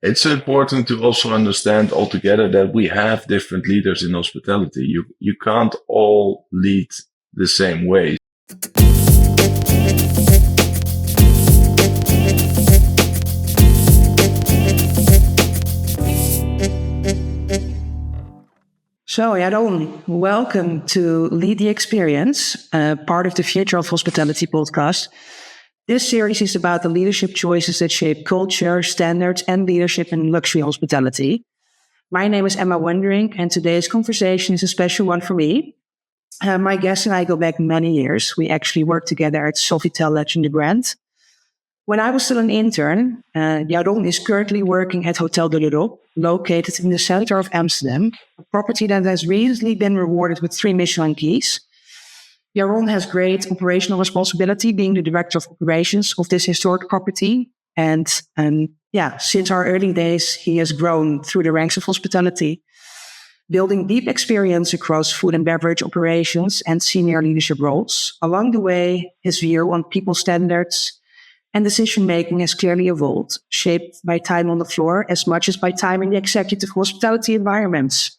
it's important to also understand altogether that we have different leaders in hospitality. You can't all lead the same way. So, Yaron, welcome to Lead the Experience, part of the Future of Hospitality podcast. This series is about the leadership choices that shape culture, standards, and leadership in luxury hospitality. My name is Emma Wunderink, and today's conversation is a special one for me. My guest and I go back many years. We actually worked together at Sofitel Legend de Grand. When I was still an intern, Yaron is currently working at Hotel de l'Europe, located in the center of Amsterdam, a property that has recently been rewarded with 3 Michelin keys. Yaron has great operational responsibility, being the director of operations of this historic property. And since our early days, he has grown through the ranks of hospitality, building deep experience across food and beverage operations and senior leadership roles. Along the way, his view on people standards and decision-making has clearly evolved, shaped by time on the floor as much as by time in the executive hospitality environments.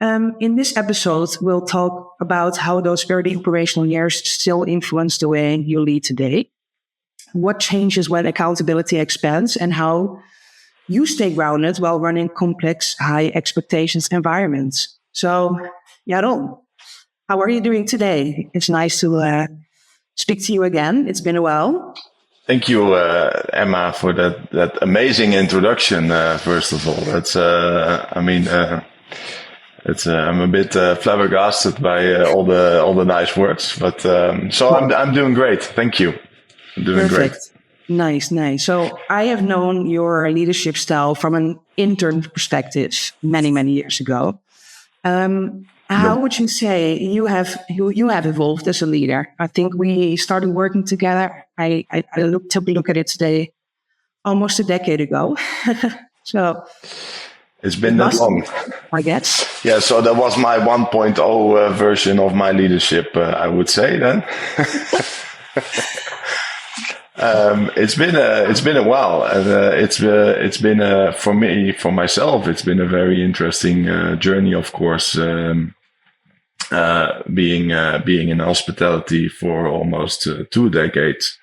In this episode, we'll talk about how those early operational years still influence the way you lead today, what changes when accountability expands, and how you stay grounded while running complex, high expectations environments. So, Yaron, how are you doing today? It's nice to speak to you again. It's been a while. Thank you, Emma, for that amazing introduction. First of all, I'm a bit flabbergasted by all the nice words, but so I'm doing great. Thank you. I'm doing Perfect. great. Nice. So I have known your leadership style from an intern perspective many years ago. How would you say you have evolved as a leader? I think we started working together. I took a look at it today, almost a decade ago. So it's been that long, I guess. Yeah, so that was my 1.0 version of my leadership, I would say then. It's been a while, and it's been for myself. It's been a very interesting journey, of course. Being in hospitality for almost 2 decades,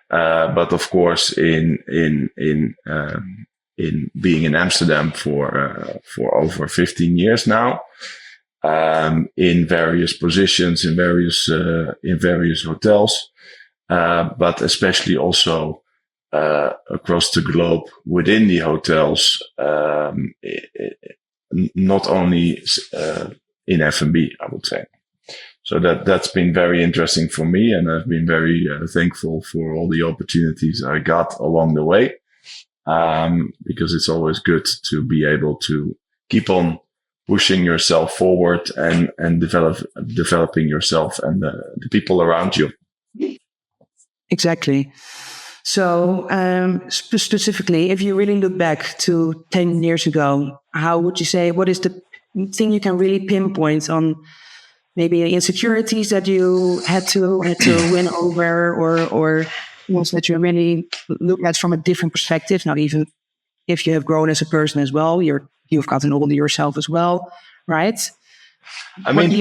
but of course in being in Amsterdam for over 15 years now, in various positions in various hotels, but especially also across the globe within the hotels, not only in F&B, I would say. So that's been very interesting for me, and I've been very thankful for all the opportunities I got along the way. Because it's always good to be able to keep on pushing yourself forward and developing yourself and the people around you. Exactly. So specifically, if you really look back to 10 years ago, how would you say, what is the thing you can really pinpoint on maybe the insecurities that you had to win over, or ones that you really look at from a different perspective? Now, even if you have grown as a person as well, you've gotten older yourself as well, right? I think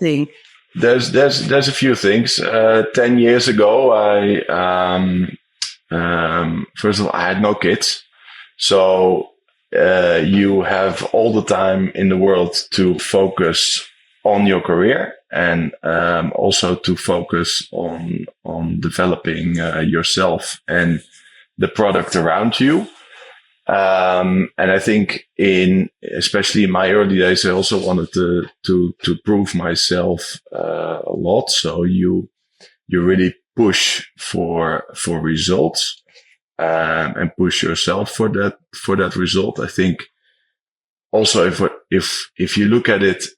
there's a few things. 10 years ago, first of all, I had no kids, so you have all the time in the world to focus on your career, and also to focus on developing yourself and the product around you. And I think especially in my early days, I also wanted to prove myself a lot. So you really push for results, and push yourself for that result. I think also if you look at it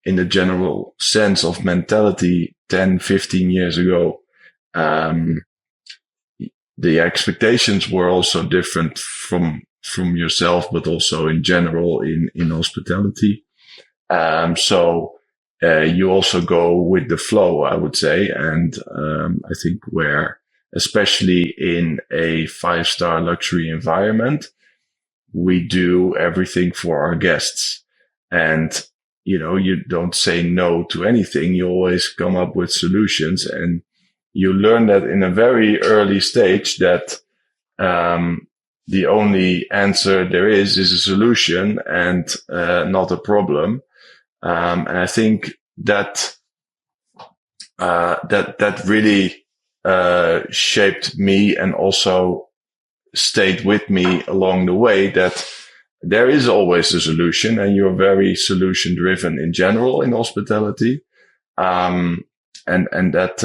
in the general sense of mentality 10, 15 years ago, the expectations were also different from yourself, but also in general in hospitality. So you also go with the flow, I would say. And I think where especially in a 5-star luxury environment, we do everything for our guests. And, you don't say no to anything. You always come up with solutions, and you learn that in a very early stage that, the only answer there is a solution and, not a problem. And I think that, that really, shaped me and also stayed with me along the way, that there is always a solution, and you're very solution driven in general in hospitality. And that,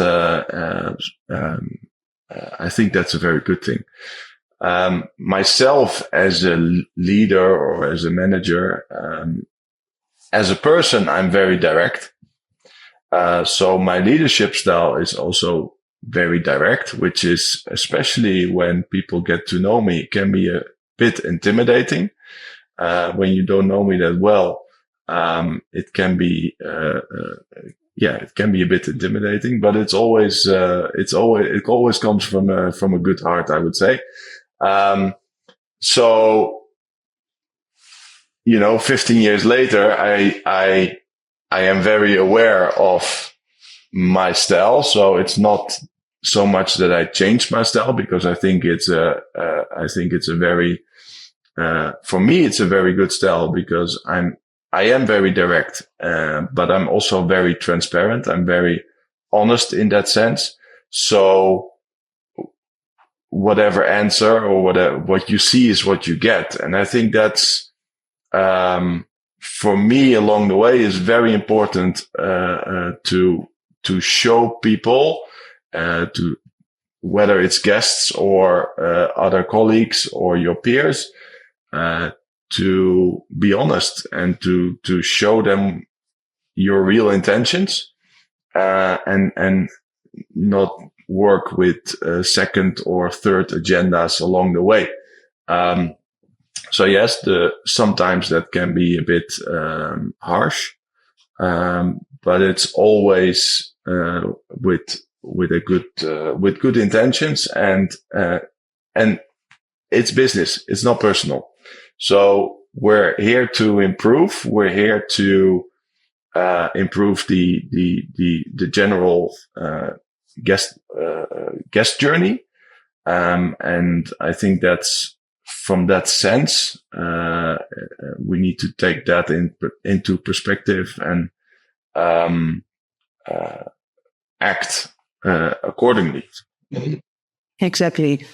I think that's a very good thing. Myself as a leader or as a manager, as a person, I'm very direct. So my leadership style is also very direct, which is, especially when people get to know me, can be a bit intimidating. When you don't know me that well, it can be, it can be a bit intimidating, but it always comes from a good heart, I would say. So, 15 years later, I am very aware of my style. So it's not so much that I changed my style, because I think it's a very, for me, it's a very good style, because I am very direct, but I'm also very transparent. I'm very honest in that sense. So whatever answer or what you see is what you get. And I think that's, for me along the way is very important, to show people, to whether it's guests or, other colleagues or your peers, to be honest and to show them your real intentions, and not work with, second or third agendas along the way. So yes, sometimes that can be a bit, harsh. But it's always, with good intentions, and it's business. It's not personal. So we're here to improve. We're here to, improve the general, guest journey. And I think that's, from that sense, we need to take that into perspective and, act, accordingly. Exactly.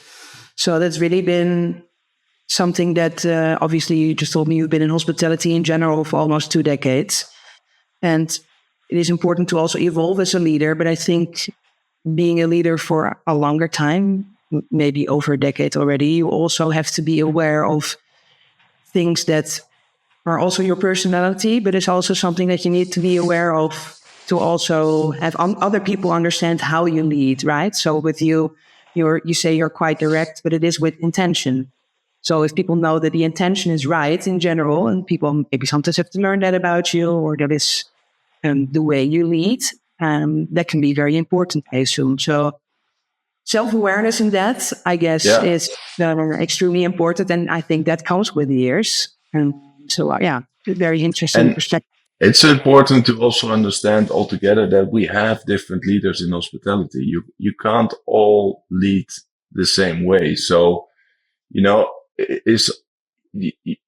So that's really been something that, obviously you just told me you've been in hospitality in general for almost 2 decades. And it is important to also evolve as a leader. But I think being a leader for a longer time, maybe over a decade already, you also have to be aware of things that are also your personality, but it's also something that you need to be aware of to also have other people understand how you lead, right? So with you say you're quite direct, but it is with intention. So if people know that the intention is right in general, and people maybe sometimes have to learn that about you, or that is the way you lead, that can be very important, I assume. So self-awareness in that, I guess, is extremely important. And I think that comes with years. And so, very interesting perspective. It's important to also understand altogether that we have different leaders in hospitality. You can't all lead the same way. So,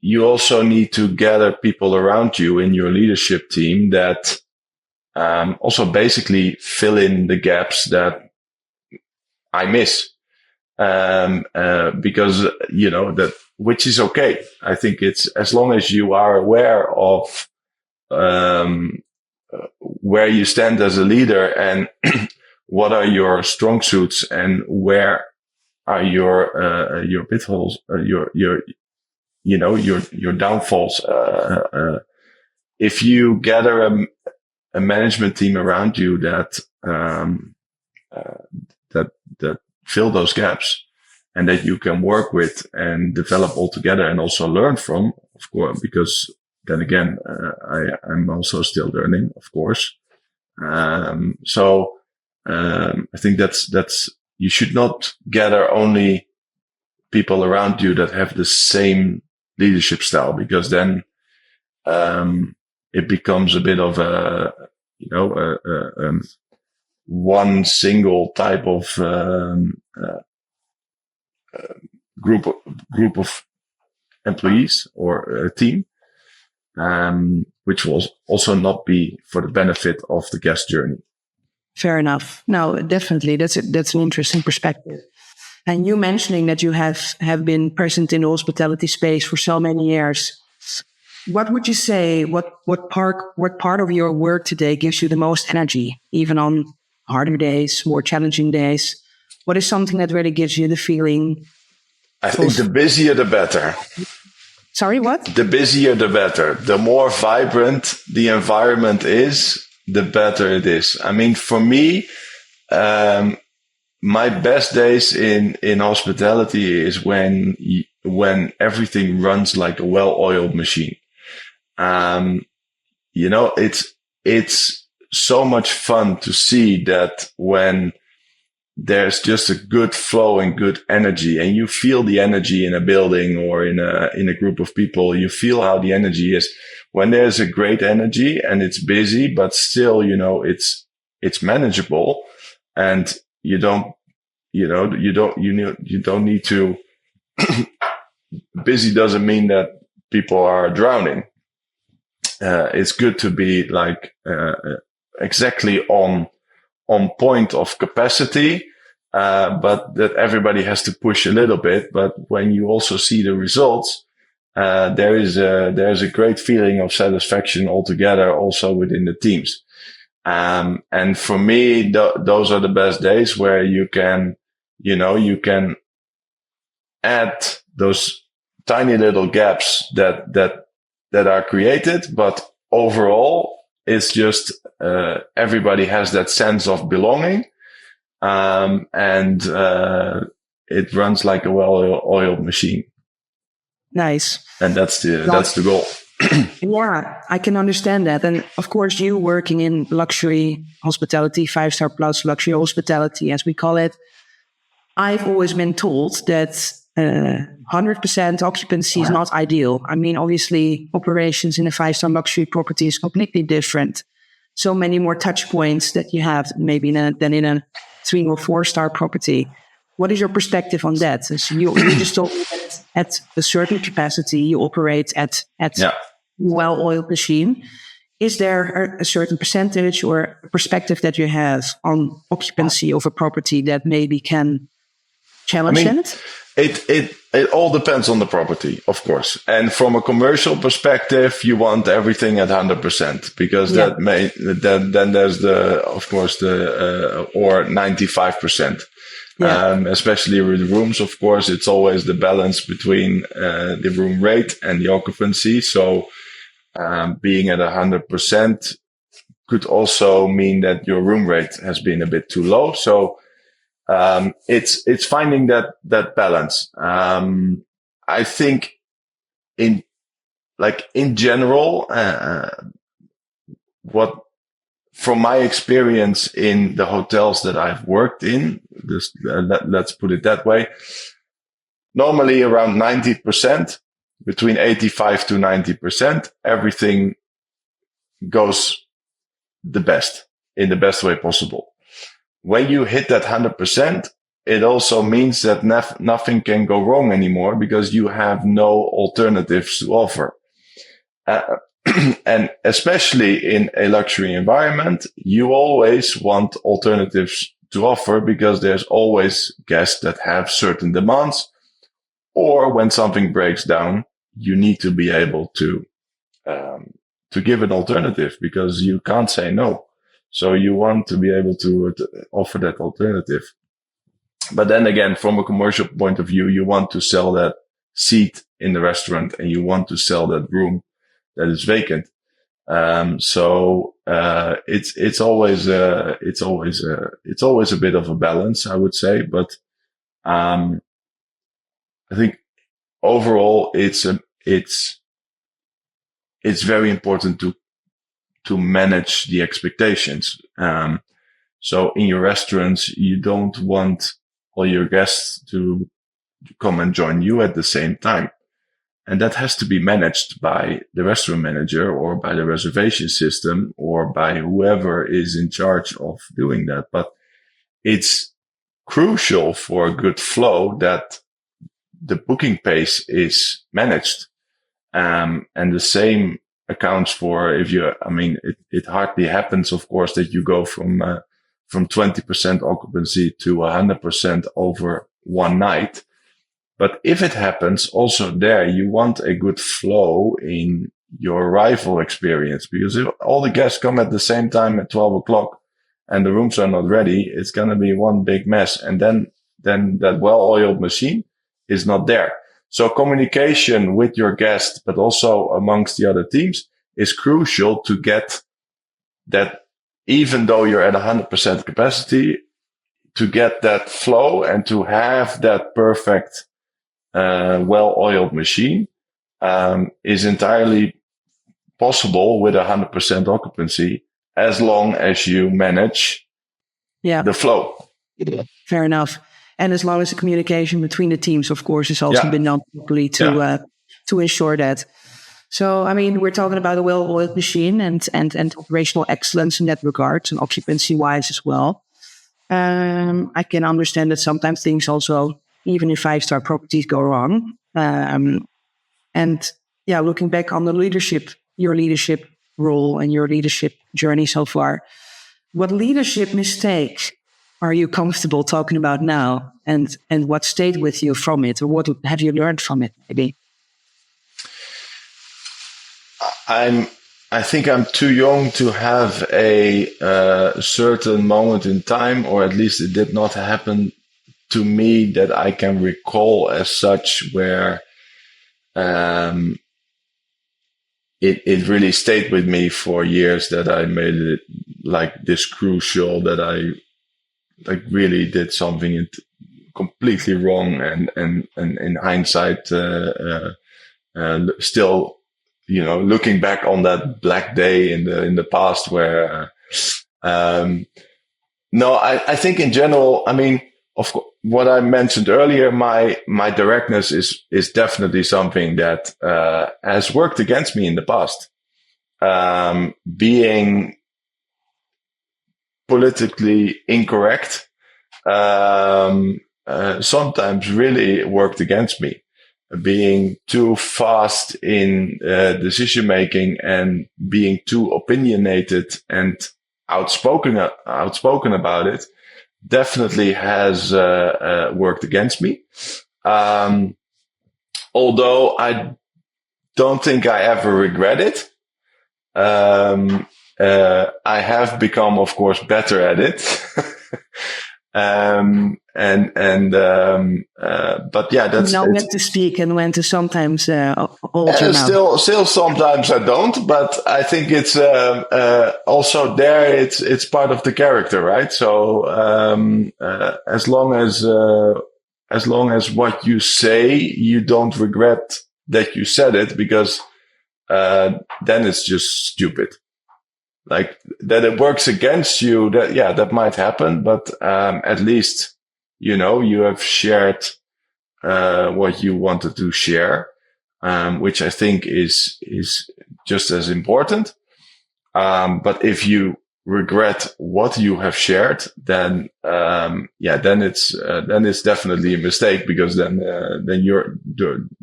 you also need to gather people around you in your leadership team that, also basically fill in the gaps that I miss. Because, that, which is okay. I think it's, as long as you are aware of, where you stand as a leader and what are your strong suits and where are your pitfalls, your downfalls. If you gather a management team around you that fill those gaps and that you can work with and develop all together and also learn from, of course, because then again, I'm also still learning, of course. I think that's you should not gather only people around you that have the same leadership style, because then it becomes a bit of one single type of group of employees or a team, which will also not be for the benefit of the guest journey. Fair enough. No, definitely. That's an interesting perspective. And you mentioning that you have been present in the hospitality space for so many years. What would you say? What part of your work today gives you the most energy, even on harder days, more challenging days? What is something that really gives you the feeling? I think the busier, the better. Sorry, what? The busier, the better. The more vibrant the environment is, the better it is. I mean, for me, my best days in hospitality is when everything runs like a well-oiled machine. It's so much fun to see that when there's just a good flow and good energy, and you feel the energy in a building or in a group of people, you feel how the energy is when there's a great energy and it's busy, but still, it's manageable, and you don't need to, busy doesn't mean that people are drowning. It's good to be like, exactly on point of capacity, but that everybody has to push a little bit. But when you also see the results, there's a great feeling of satisfaction altogether, also within the teams. And for me, those are the best days where you can add those tiny little gaps that are created, but overall, it's just, everybody has that sense of belonging. And it runs like a well-oiled machine. Nice. And that's the goal. Yeah, I can understand that. And of course, you working in luxury hospitality, 5-star plus luxury hospitality, as we call it. I've always been told that 100% occupancy is not ideal. I mean, obviously, operations in a 5-star luxury property is completely different. So many more touch points that you have maybe than in a 3 or 4-star property. What is your perspective on that? So you just told me that at a certain capacity, you operate at well-oiled machine. Is there a certain percentage or perspective that you have on occupancy of a property that maybe can challenge that? It all depends on the property, of course. And from a commercial perspective, you want everything at 100%, because then there's or 95%. Especially with rooms, of course, it's always the balance between the room rate and the occupancy. So being at 100% could also mean that your room rate has been a bit too low. So it's finding that balance. I think in general, from my experience in the hotels that I've worked in, let's put it that way, normally around 90%, between 85 to 90%, everything goes the best, in the best way possible. When you hit that 100%, it also means that nothing can go wrong anymore, because you have no alternatives to offer. And especially in a luxury environment, you always want alternatives to offer, because there's always guests that have certain demands, or when something breaks down, you need to be able to give an alternative, because you can't say no. So you want to be able to offer that alternative. But then again, from a commercial point of view, you want to sell that seat in the restaurant, and you want to sell that room that is vacant. So it's always a bit of a balance, I would say. But I think overall, it's very important to manage the expectations. So in your restaurants, you don't want all your guests to come and join you at the same time. And that has to be managed by the restaurant manager or by the reservation system or by whoever is in charge of doing that. But it's crucial for a good flow that the booking pace is managed. And the same accounts for it hardly happens, of course, that you go from 20% occupancy to 100% over one night. But if it happens, also there, you want a good flow in your arrival experience, because if all the guests come at the same time at 12 o'clock and the rooms are not ready, it's going to be one big mess. And then that well-oiled machine is not there. So communication with your guests, but also amongst the other teams, is crucial to get that, even though you're at 100% capacity, to get that flow and to have that perfect well-oiled machine is entirely possible with 100% occupancy, as long as you manage the flow. Fair enough. And as long as the communication between the teams, of course, has also been done properly to ensure that. So, I mean, we're talking about a well-oiled machine and operational excellence in that regard, and occupancy-wise as well. I can understand that sometimes things also, even in 5-star properties, go wrong. Looking back on your leadership role and your leadership journey so far, what leadership mistakes are you comfortable talking about now, and what stayed with you from it, or what have you learned from it, maybe? I think I'm too young to have a certain moment in time, or at least it did not happen to me that I can recall as such, where it really stayed with me for years, that I made it like this crucial, that I really did something completely wrong, and in hindsight, still, looking back on that black day in the past, where I think in general, I mean, of course, what I mentioned earlier, my directness is definitely something that has worked against me in the past. Being politically incorrect sometimes really worked against me. Being too fast in decision making and being too opinionated and outspoken about it definitely has worked against me. Although I don't think I ever regret it. I have become, of course, better at it. But yeah, that's know when to speak and when to sometimes hold your mouth. Still, sometimes I don't, but I think it's also there. It's part of the character, right? So as long as what you say, you don't regret that you said it, because then it's just stupid. Like that it works against you, that might happen, but at least you have shared what you wanted to share, which I think is just as important. But if you regret what you have shared, then it's definitely a mistake, because then you're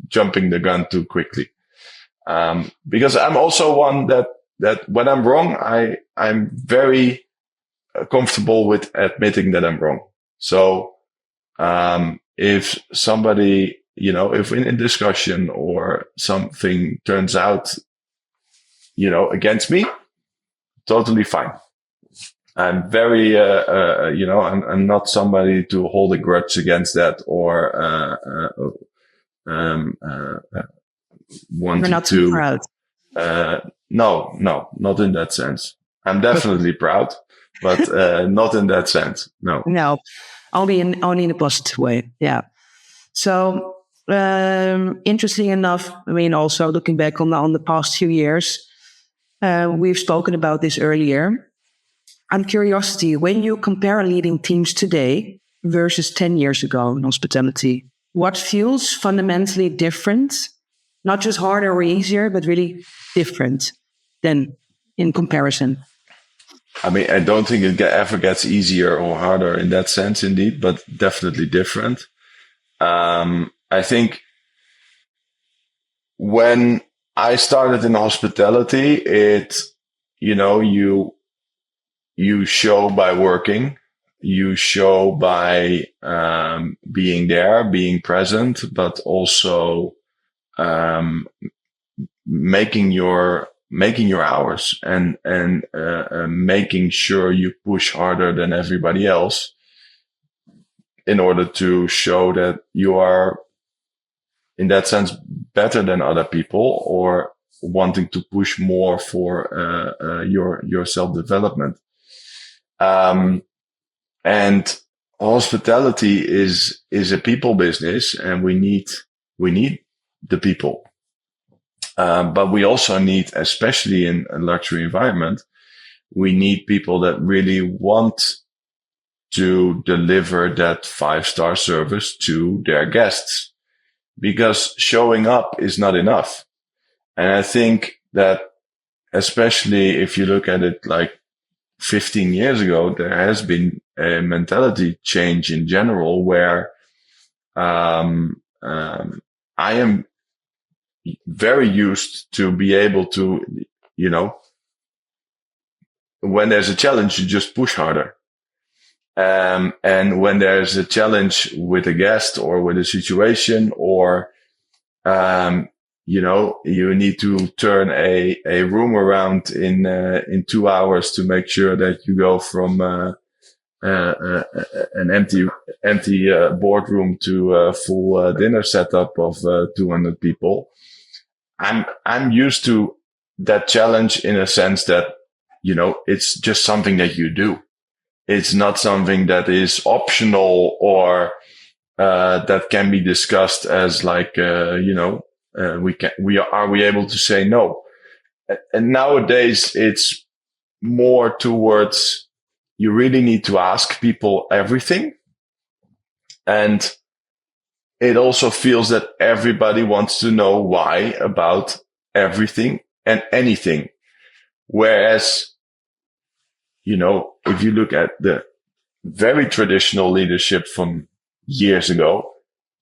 jumping the gun too quickly. Because I'm also one that when I'm wrong, I'm very comfortable with admitting that I'm wrong. So, if somebody, if in a discussion or something turns out, against me, totally fine. I'm very, I'm not somebody to hold a grudge against that, or, want You're not too proud. No, not in that sense. I'm definitely proud, but not in that sense. No. No, only in a positive way. Yeah. So, interesting enough, I mean, also looking back on the past few years, we've spoken about this earlier. I'm curiosity, when you compare leading teams today versus 10 years ago in hospitality? What feels fundamentally different? Not just harder or easier, but really different than in comparison. I mean, I don't think it ever gets easier or harder in that sense, indeed, but definitely different. I think when I started in hospitality, you show by working, you show by being there, being present, but also making your hours and making sure you push harder than everybody else in order to show that you are, in that sense, better than other people, or wanting to push more for your self-development. And hospitality is a people business, and we need the people. But we also need, especially in a luxury environment, we need people that really want to deliver that 5-star service to their guests, because showing up is not enough. And I think that, especially if you look at it like 15 years ago, there has been a mentality change in general where I am very used to be able to, when there's a challenge, you just push harder. And when there's a challenge with a guest or with a situation, or, you need to turn a room around in 2 hours to make sure that you go from, an empty boardroom to a full dinner setup of 200 people. I'm used to that challenge in a sense that, it's just something that you do. It's not something that is optional or that can be discussed as like, are we able to say no? And nowadays it's more towards, you really need to ask people everything. And it also feels that everybody wants to know why about everything and anything. Whereas, if you look at the very traditional leadership from years ago,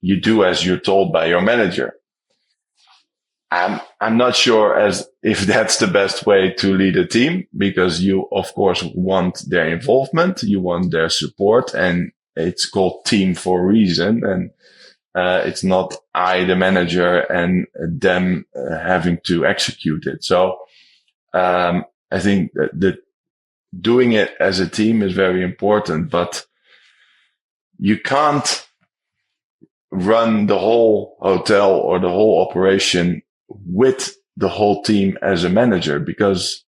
you do as you're told by your manager. I'm not sure if that's the best way to lead a team, because you, of course, want their involvement, you want their support, and it's called team for a reason. And it's not I, the manager, and them having to execute it. So I think that doing it as a team is very important, but you can't run the whole hotel or the whole operation with the whole team as a manager, because,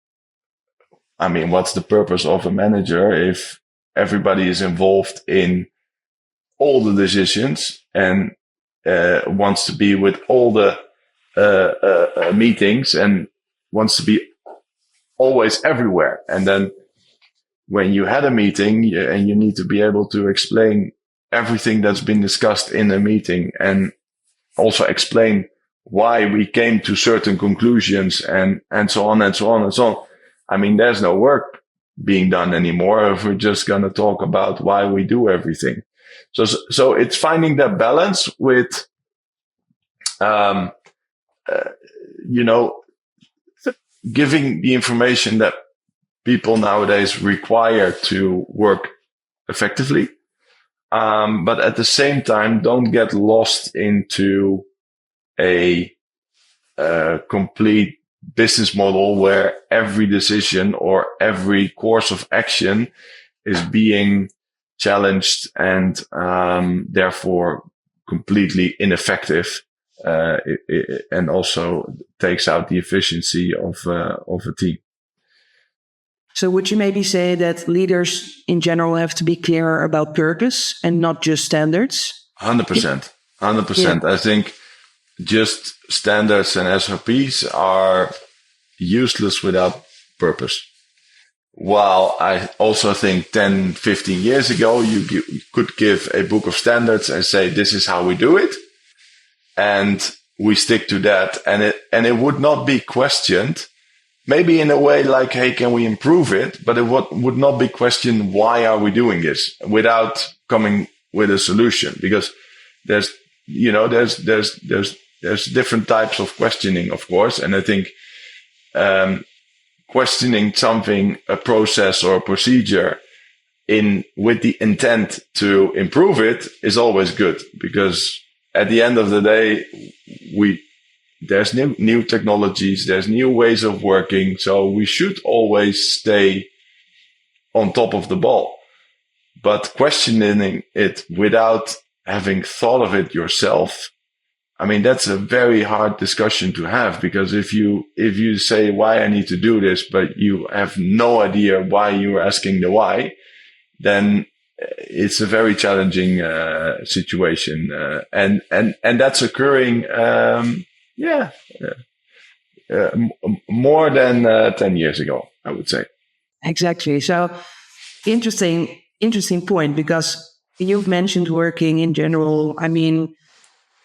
I mean, what's the purpose of a manager if everybody is involved in all the decisions and wants to be with all the meetings and wants to be always everywhere? And then when you had a meeting and you need to be able to explain everything that's been discussed in a meeting, and also explain why we came to certain conclusions, and so on and so on and so on. I mean, there's no work being done anymore if we're just going to talk about why we do everything. So it's finding that balance with, giving the information that people nowadays require to work effectively. But at the same time, don't get lost into a complete business model where every decision or every course of action is being challenged and therefore completely ineffective, and also takes out the efficiency of a team. So would you maybe say that leaders in general have to be clearer about purpose and not just standards? 100%. 100%. Yeah. I think just standards and SOPs are useless without purpose. While I also think 10, 15 years ago, you could give a book of standards and say, this is how we do it. And we stick to that. And it would not be questioned. Maybe in a way like, hey, can we improve it? But it would not be questioned, why are we doing this, without coming with a solution? Because there's different types of questioning, of course. And I think, questioning something, a process or a procedure with the intent to improve it is always good, because at the end of the day, there's new technologies, there's new ways of working. So we should always stay on top of the ball, but questioning it without having thought of it yourself, I mean, that's a very hard discussion to have, because if you say why I need to do this, but you have no idea why you're asking the why, then it's a very challenging situation, and that's occurring, more than 10 years ago, I would say. Exactly. So interesting point, because you've mentioned working in general. I mean,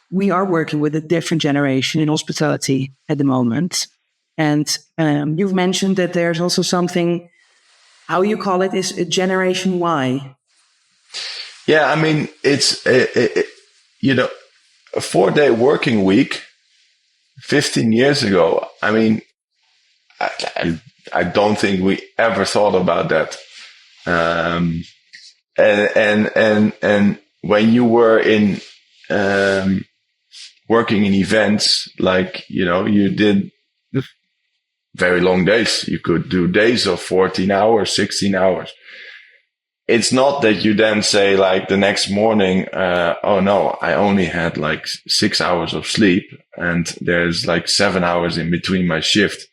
we are working with a different generation in hospitality at the moment. And you've mentioned that there's also something, how you call it, is a Generation Y. Yeah, I mean, it's, a 4-day working week 15 years ago. I mean, I don't think we ever thought about that. And when you were in, working in events, like, you did very long days. You could do days of 14 hours, 16 hours. It's not that you then say, like, the next morning, oh no, I only had like 6 hours of sleep and there's like 7 hours in between my shift.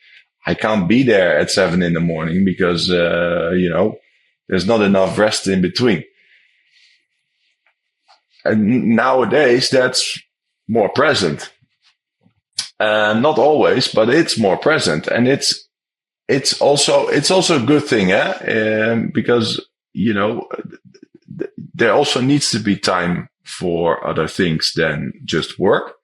I can't be there at 7 a.m. because, there's not enough rest in between. And nowadays that's more present. Not always, but it's more present. And it's also a good thing, because, there also needs to be time for other things than just work.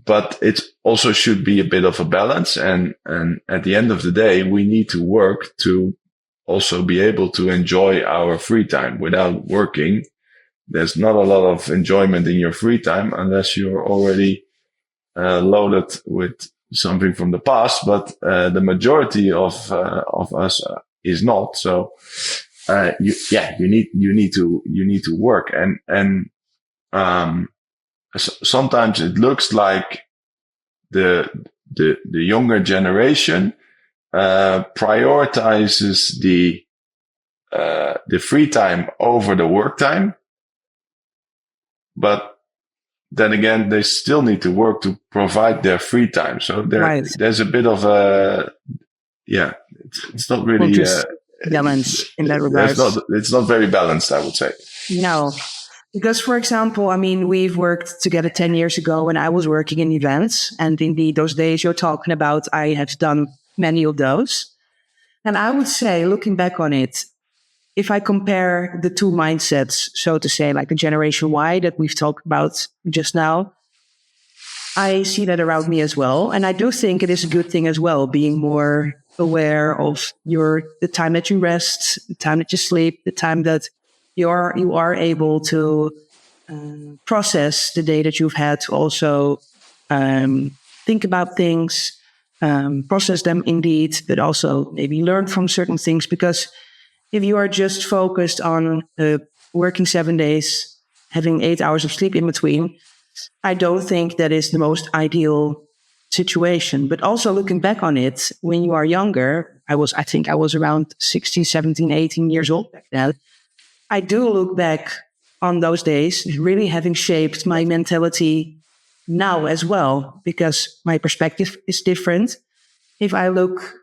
But it also should be a bit of a balance. And at the end of the day, we need to work to also be able to enjoy our free time. Without working, there's not a lot of enjoyment in your free time unless you're already loaded with something from the past. But the majority of us is not. So you need to work, and sometimes it looks like the younger generation prioritizes the free time over the work time. But then again, they still need to work to provide their free time. So there's a bit of it's not really balance in that regard. It's not very balanced, I would say. No, because, for example, I mean, we've worked together 10 years ago when I was working in events. And indeed, those days you're talking about, I have done many of those. And I would say, looking back on it, if I compare the two mindsets, so to say, like the Generation Y that we've talked about just now, I see that around me as well. And I do think it is a good thing as well, being more aware of the time that you rest, the time that you sleep, the time that you are able to process the day that you've had, to also think about things, process them indeed, but also maybe learn from certain things. Because if you are just focused on working 7 days, having 8 hours of sleep in between, I don't think that is the most ideal situation. But also looking back on it, when you are younger, I think I was around 16, 17, 18 years old back then. I do look back on those days really having shaped my mentality now as well, because my perspective is different. If I look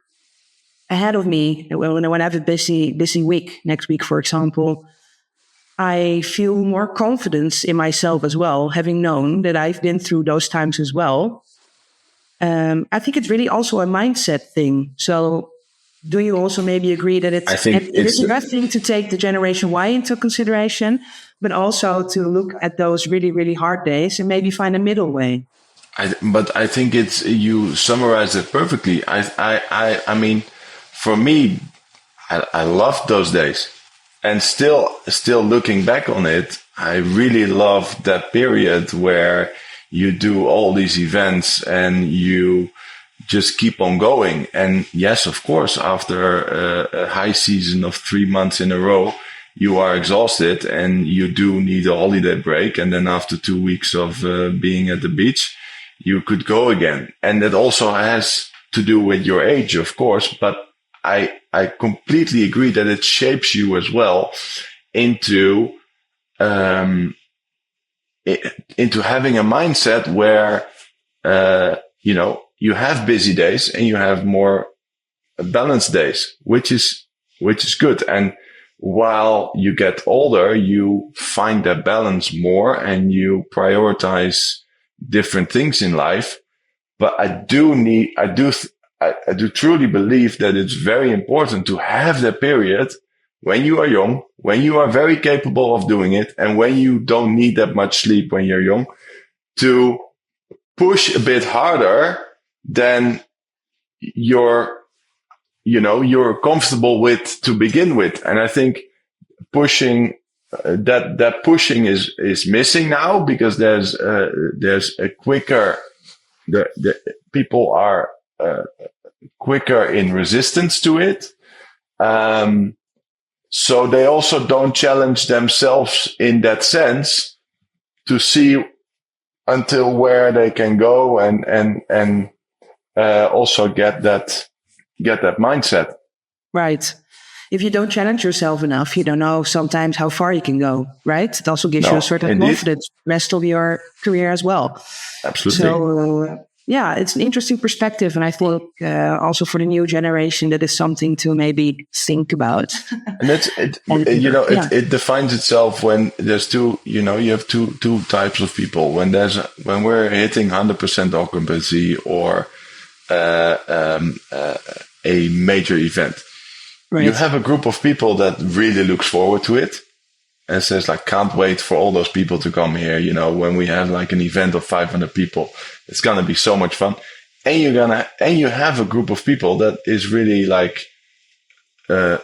ahead of me, when I have a busy week, next week, for example, I feel more confidence in myself as well, having known that I've been through those times as well. I think it's really also a mindset thing. So do you also maybe agree that I think it is a good thing to take the Generation Y into consideration, but also to look at those really, really hard days and maybe find a middle way? But I think you summarized it perfectly. I mean, for me, I loved those days, and still looking back on it, I really love that period where you do all these events and you just keep on going. And yes, of course, after a high season of 3 months in a row, you are exhausted and you do need a holiday break. And then after 2 weeks of being at the beach, you could go again. And that also has to do with your age, of course, but I completely agree that it shapes you as well into having a mindset where, you have busy days and you have more balanced days, which is good. And while you get older, you find that balance more and you prioritize different things in life. But I do truly believe that it's very important to have that period when you are young, when you are very capable of doing it, and when you don't need that much sleep when you're young, to push a bit harder than you're comfortable with to begin with. And I think pushing that pushing is missing now, because there's a quicker, the people are quicker in resistance to it. So they also don't challenge themselves in that sense to see until where they can go and also get that mindset. Right. If you don't challenge yourself enough, you don't know sometimes how far you can go, right? It also gives you a certain confidence rest of your career as well. Absolutely. So, it's an interesting perspective. And I think also for the new generation, that is something to maybe think about. And it defines itself when there's you have two types of people. When we're hitting 100% occupancy or a major event. Right. You have a group of people that really looks forward to it and says like, can't wait for all those people to come here. When we have like an event of 500 people, it's going to be so much fun. And you have a group of people that is really like,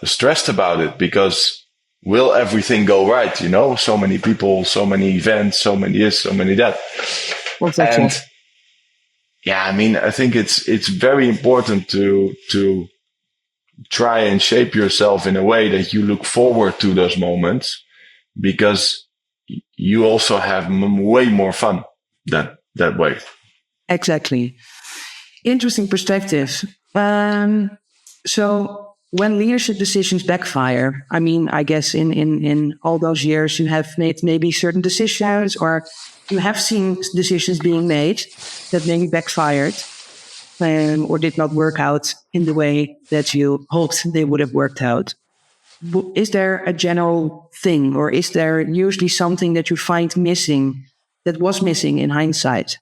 stressed about it because will everything go right? So many people, so many events, so many this, so many that. Exactly. And I think it's very important to try and shape yourself in a way that you look forward to those moments, because you also have way more fun that way. Exactly. Interesting perspective. So when leadership decisions backfire, I guess in all those years you have made maybe certain decisions, or you have seen decisions being made that maybe backfired. Or did not work out in the way that you hoped they would have worked out. Is there a general thing, or is there usually something that you find missing, that was missing in hindsight?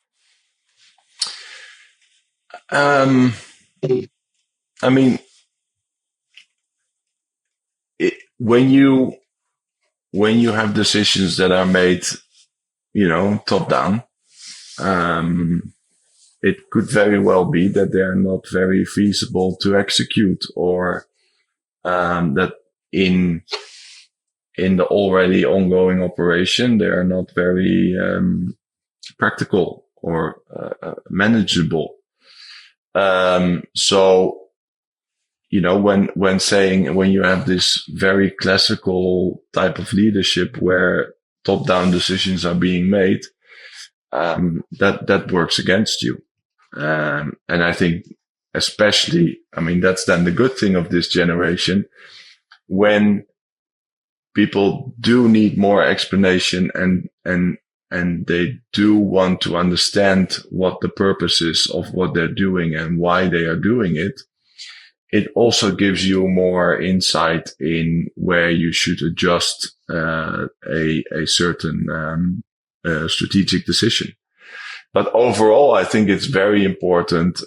When you have decisions that are made, top down, it could very well be that they are not very feasible to execute, or that in the already ongoing operation, they are not very practical or manageable. So, when you have this very classical type of leadership where top-down decisions are being made, that works against you. And I think especially, that's then the good thing of this generation, when people do need more explanation and they do want to understand what the purpose is of what they're doing and why they are doing it. It also gives you more insight in where you should adjust a certain strategic decision. but overall, I think it's very important,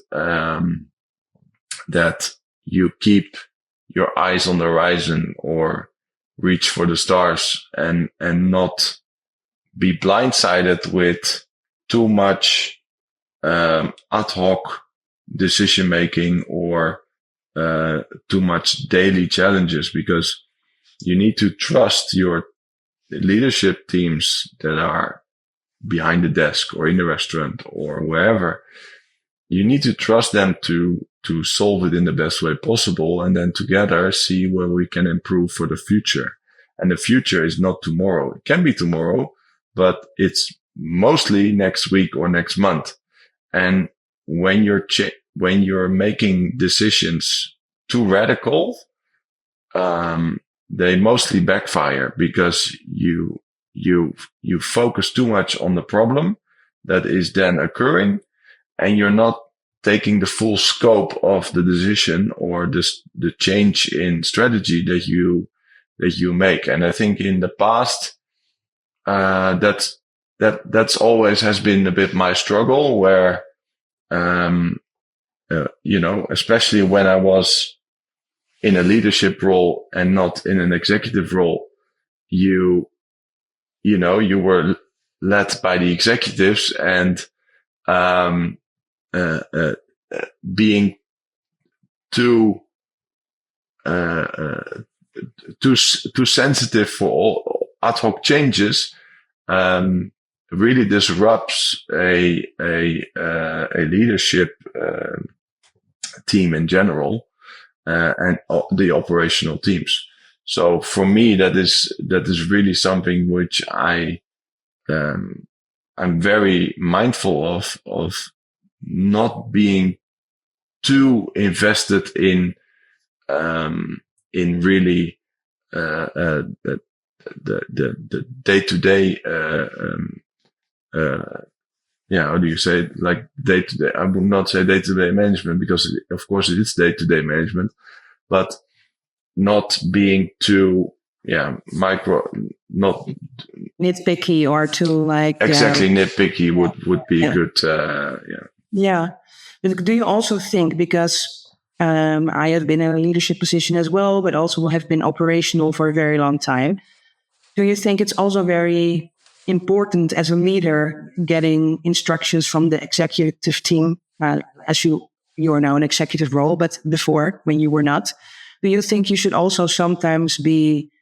that you keep your eyes on the horizon or reach for the stars and not be blindsided with too much, ad hoc decision making or, too much daily challenges, because you need to trust your leadership teams that are behind the desk or in the restaurant or wherever. You need to trust them to solve it in the best way possible, and then together see where we can improve for the future. And the future is not tomorrow. It can be tomorrow, but it's mostly next week or next month. And when you're making decisions too radical, they mostly backfire, because you focus too much on the problem that is then occurring, and you're not taking the full scope of the decision or the change in strategy that you make. And I think in the past, that's always has been a bit my struggle, where, especially when I was in a leadership role and not in an executive role, you were led by the executives, and, being too sensitive for all ad hoc changes, really disrupts a leadership, team in general, and the operational teams. So for me, that is really something which I'm very mindful of not being too invested in really, the day-to-day, how do you say it? Like day-to-day, I would not say day-to-day management, because of course it is day-to-day management, but not being too, not nitpicky or too exactly nitpicky would be good. Yeah. But do you also think, because I have been in a leadership position as well, but also have been operational for a very long time, do you think it's also very important as a leader getting instructions from the executive team, as you are now in executive role, but before, when you were not? Do you think you should also sometimes be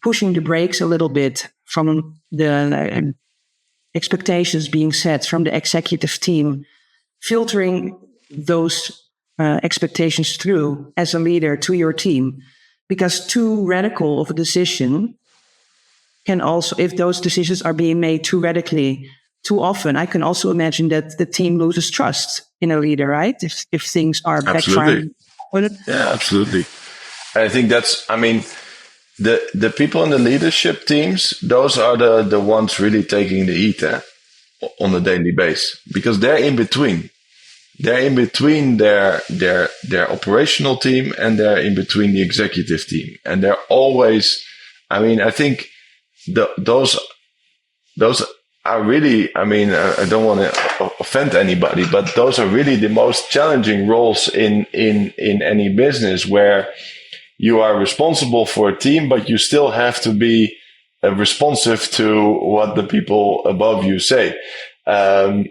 pushing the brakes a little bit from the expectations being set from the executive team, filtering those expectations through as a leader to your team? Because too radical of a decision can also, if those decisions are being made too radically, too often, I can also imagine that the team loses trust in a leader, right? If things are backfiring. Yeah, absolutely. I think the people in the leadership teams, those are the ones really taking the heat on a daily basis, because they're in between. They're in between their operational team, and they're in between the executive team. And they're always, I think those are really, I don't want to offend anybody, but those are really the most challenging roles in any business, where you are responsible for a team, but you still have to be responsive to what the people above you say. And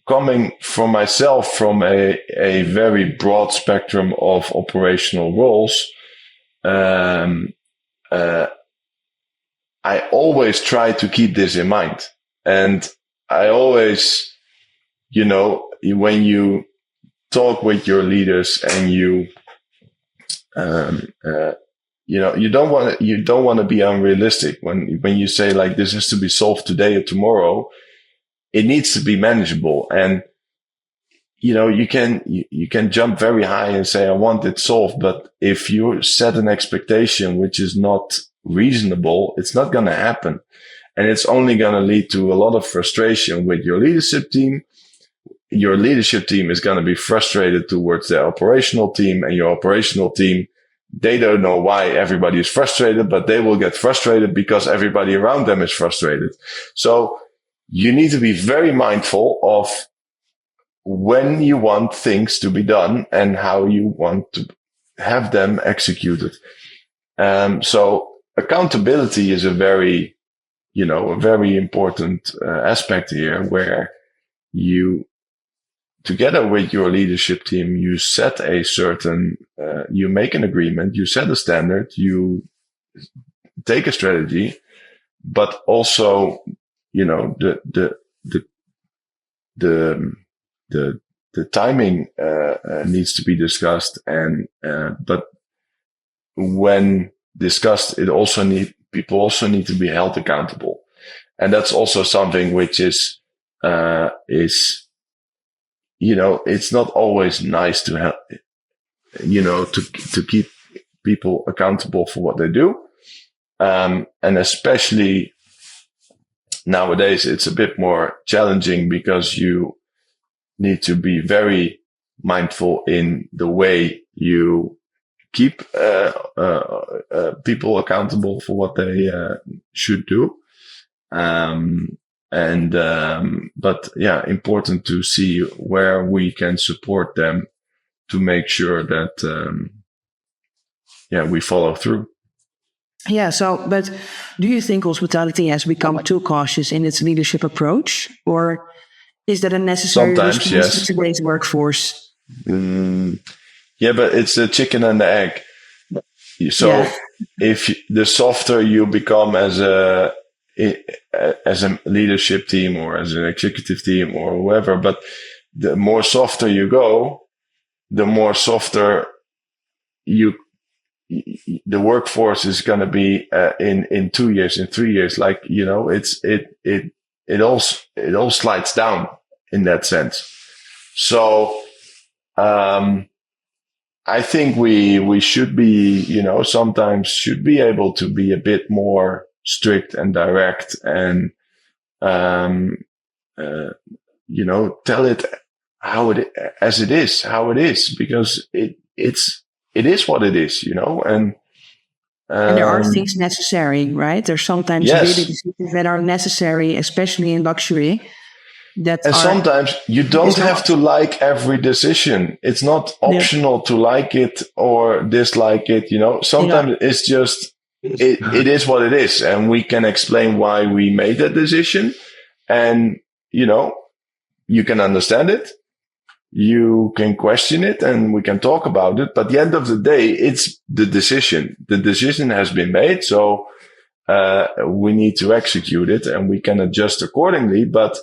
coming from myself from a very broad spectrum of operational roles, I always try to keep this in mind. And I always, when you talk with your leaders and you don't want to be unrealistic when you say, like, this has to be solved today or tomorrow. It needs to be manageable. And, you can jump very high and say, I want it solved. But if you set an expectation which is not reasonable, it's not going to happen. And it's only going to lead to a lot of frustration with your leadership team. Your leadership team is going to be frustrated towards their operational team, and your operational team they don't know why everybody is frustrated, but they will get frustrated because everybody around them is frustrated. So you need to be very mindful of when you want things to be done and how you want to have them executed. So accountability is a very important aspect here, where you, together with your leadership team, you set a certain, you make an agreement, you set a standard, you take a strategy, but also, the timing needs to be discussed, and but when discussed, people also need to be held accountable, and that's also something which is it's not always nice to have, to keep people accountable for what they do, and especially nowadays it's a bit more challenging because you need to be very mindful in the way you keep people accountable for what they should do. But yeah, important to see where we can support them to make sure that, we follow through. Yeah. So, but do you think hospitality has become too cautious in its leadership approach, or is that a necessary Sometimes, response yes. to today's workforce? Yeah, but it's the chicken and the egg. So if the softer you become as a leadership team or as an executive team or whoever, but the more softer you go, the more softer the workforce is going to be in 2 years, in 3 years. Like, it all slides down in that sense. So, I think we should be, sometimes should be able to be a bit more strict and direct and, tell it how it is, because it is what it is, and there are things necessary, right? There's sometimes yes. really decisions that are necessary, especially in luxury. Sometimes you don't have to like every decision. It's not optional to like it or dislike it. Sometimes it's just, it is what it is. And we can explain why we made that decision. And, you can understand it. You can question it and we can talk about it. But at the end of the day, it's the decision. The decision has been made. So, we need to execute it and we can adjust accordingly, but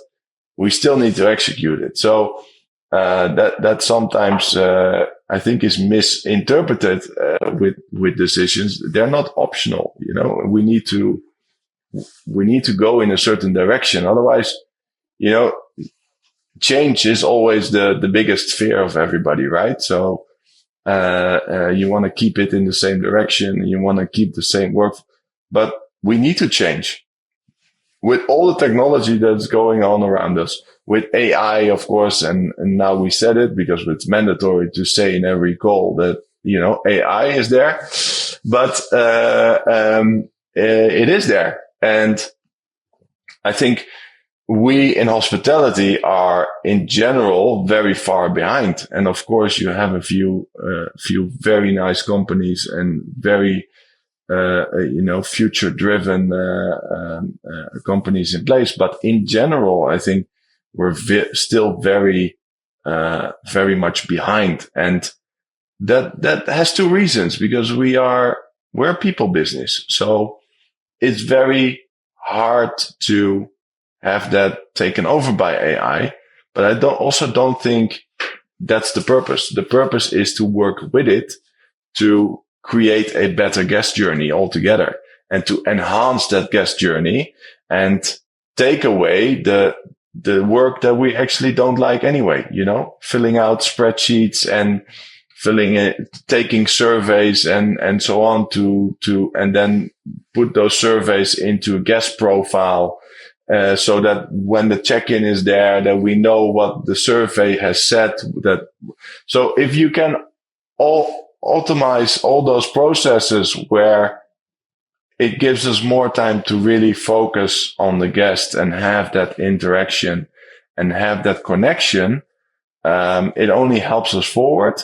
we still need to execute it. So, that sometimes, I think is misinterpreted, with decisions. They're not optional. We need to go in a certain direction. Otherwise, change is always the biggest fear of everybody, right? So, you want to keep it in the same direction. You want to keep the same work, but we need to change. With all the technology that's going on around us, with AI, of course, and now we said it because it's mandatory to say in every call that, AI is there, but, it is there. And I think we in hospitality are in general very far behind. And of course you have a few very nice companies and very, future-driven companies in place. But in general, I think we're still very, very much behind. And that has two reasons, because we're a people business. So it's very hard to have that taken over by AI. But I don't think that's the purpose. The purpose is to work with it to create a better guest journey altogether and to enhance that guest journey and take away the work that we actually don't like anyway, filling out spreadsheets and taking surveys and so on and then put those surveys into a guest profile, so that when the check-in is there, that we know what the survey has said. So if you can automate all those processes where it gives us more time to really focus on the guest and have that interaction and have that connection, it only helps us forward.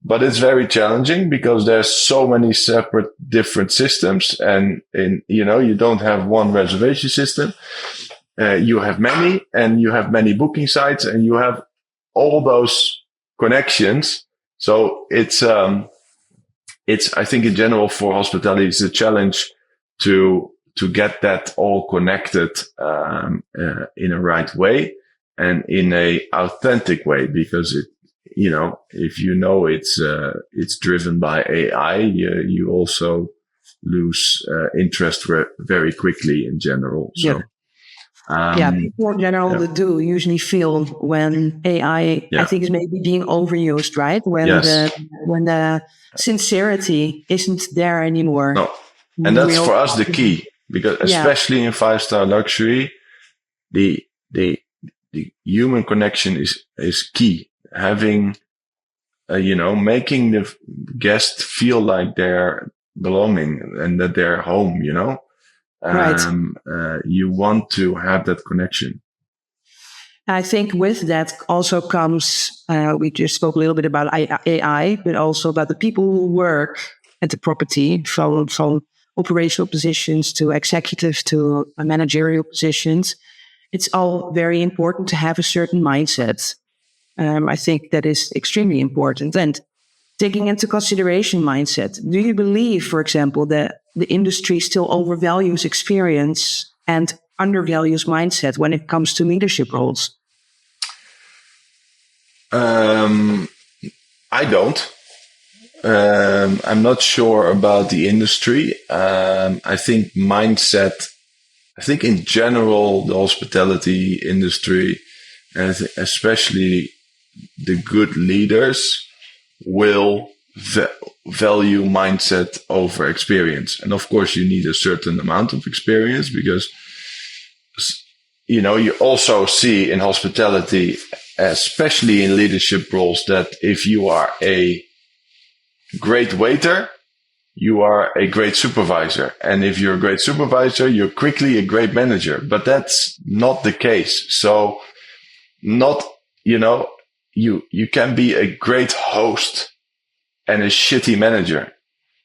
But it's very challenging because there's so many separate different systems, and you don't have one reservation system. You have many, and you have many booking sites, and you have all those connections. So it's I think in general for hospitality, it's a challenge to get that all connected in a right way and in a authentic way, because if it's driven by AI, you also lose interest very quickly in general. So, people in general do usually feel when AI, I think, is maybe being overused, right? When the sincerity isn't there anymore. No. And that's for us the key, because especially in 5-star luxury, the human connection is key. Having, making the guest feel like they're belonging and that they're home, Right. You want to have that connection. I think with that also comes, we just spoke a little bit about AI, but also about the people who work at the property, from operational positions to executives to managerial positions. It's all very important to have a certain mindset. I think that is extremely important. And taking into consideration mindset, do you believe, for example, that the industry still overvalues experience and undervalues mindset when it comes to leadership roles? I don't. I'm not sure about the industry. I think mindset, in general, the hospitality industry, and especially the good leaders, will value mindset over experience. And of course, you need a certain amount of experience, because, you also see in hospitality, especially in leadership roles, that if you are a great waiter, you are a great supervisor. And if you're a great supervisor, you're quickly a great manager. But that's not the case. So you can be a great host and a shitty manager.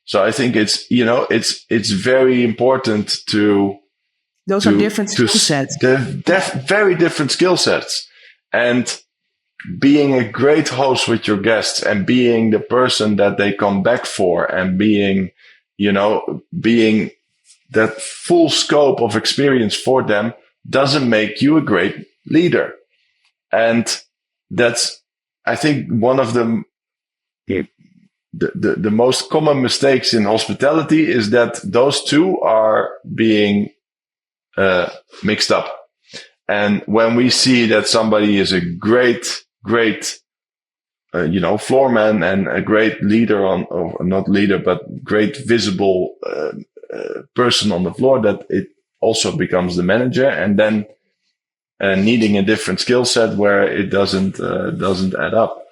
So I think it's very important to... Those are different skill sets. Very different skill sets. And being a great host with your guests and being the person that they come back for, and being that full scope of experience for them, doesn't make you a great leader. And that's, I think, one of the most common mistakes in hospitality, is that those two are being mixed up. And when we see that somebody is a great floorman and a great leader or not leader, but great visible person on the floor, that it also becomes the manager, and then needing a different skill set where it doesn't add up.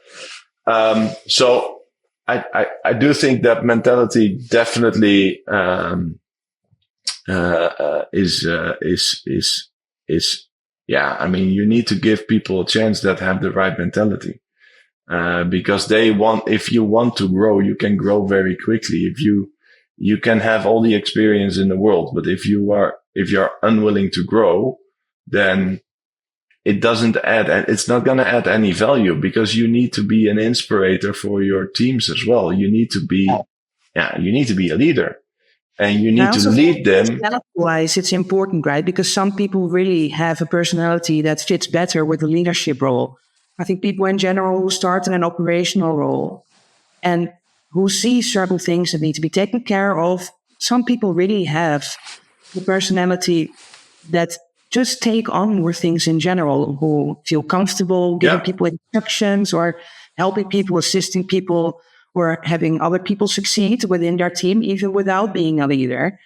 So I do think that mentality definitely is you need to give people a chance that have the right mentality, because if you want to grow, you can grow very quickly. If you can have all the experience in the world, but if you're unwilling to grow, then it's not going to add any value, because you need to be an inspirator for your teams as well. You need to be a leader. And you need to lead them. Personality-wise, it's important, right? Because some people really have a personality that fits better with the leadership role. I think people in general who start in an operational role and who see certain things that need to be taken care of, some people really have the personality that just take on more things in general, who feel comfortable giving people instructions or helping people, assisting people, or having other people succeed within their team, even without being a leader.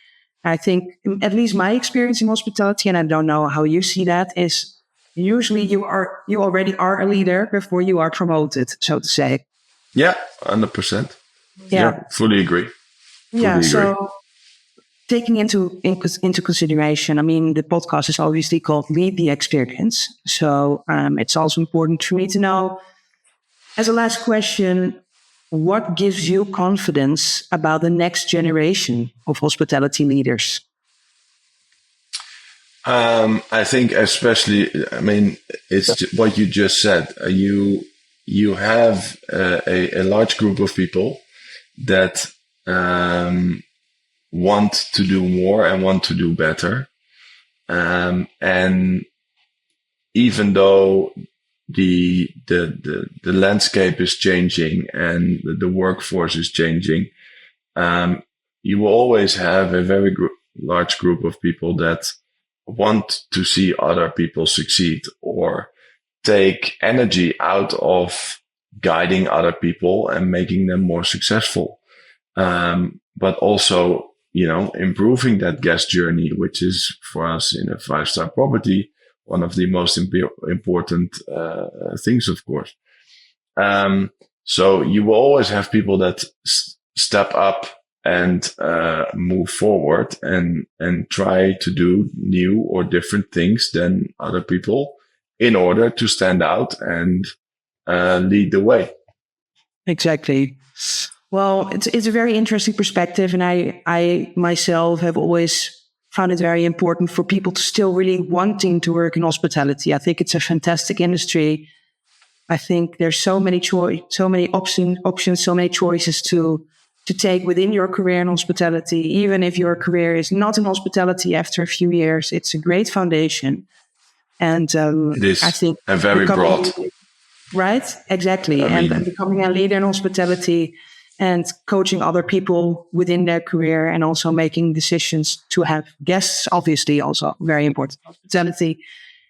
I think, at least my experience in hospitality, and I don't know how you see that, is usually you already are a leader before you are promoted, so to say. Yeah, 100%. Yeah. Fully agree. Yeah. So taking into consideration, I mean, the podcast is obviously called Lead the Experience. So it's also important for me to know, as a last question, what gives you confidence about the next generation of hospitality leaders? I think especially, I mean, it's what you just said. You have a large group of people that want to do more and want to do better. And even though the landscape is changing and the workforce is changing, you will always have a very large group of people that want to see other people succeed or take energy out of guiding other people and making them more successful. But also, improving that guest journey, which is for us in a 5-star property, one of the most important things, of course. So you will always have people that step up and move forward and try to do new or different things than other people in order to stand out and lead the way. Exactly. Well, it's a very interesting perspective, and I myself have always found it very important for people to still really wanting to work in hospitality. I think it's a fantastic industry. I think there's so many options, so many choices to take within your career in hospitality. Even if your career is not in hospitality after a few years, it's a great foundation. And it is, I think, and very broad. Right? Exactly. And becoming a leader in hospitality and coaching other people within their career and also making decisions to have guests, obviously also very important. Hospitality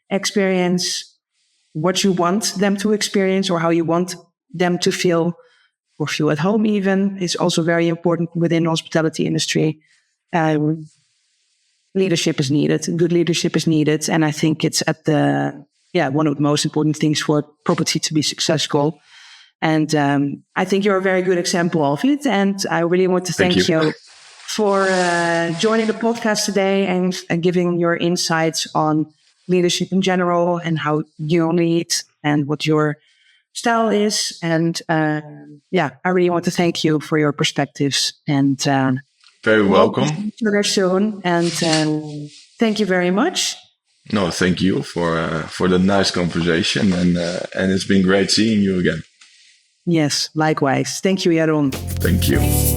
experience, what you want them to experience or how you want them to feel or feel at home even is also very important within the hospitality industry. Leadership is needed. Good leadership is needed. And I think it's at one of the most important things for property to be successful. And I think you're a very good example of it. And I really want to thank you for joining the podcast today and giving your insights on leadership in general and how you lead and what your style is. And I really want to thank you for your perspectives. And very welcome. We'll see each other soon. And thank you very much. No, thank you for the nice conversation, and it's been great seeing you again. Yes, likewise. Thank you, Yaron. Thank you.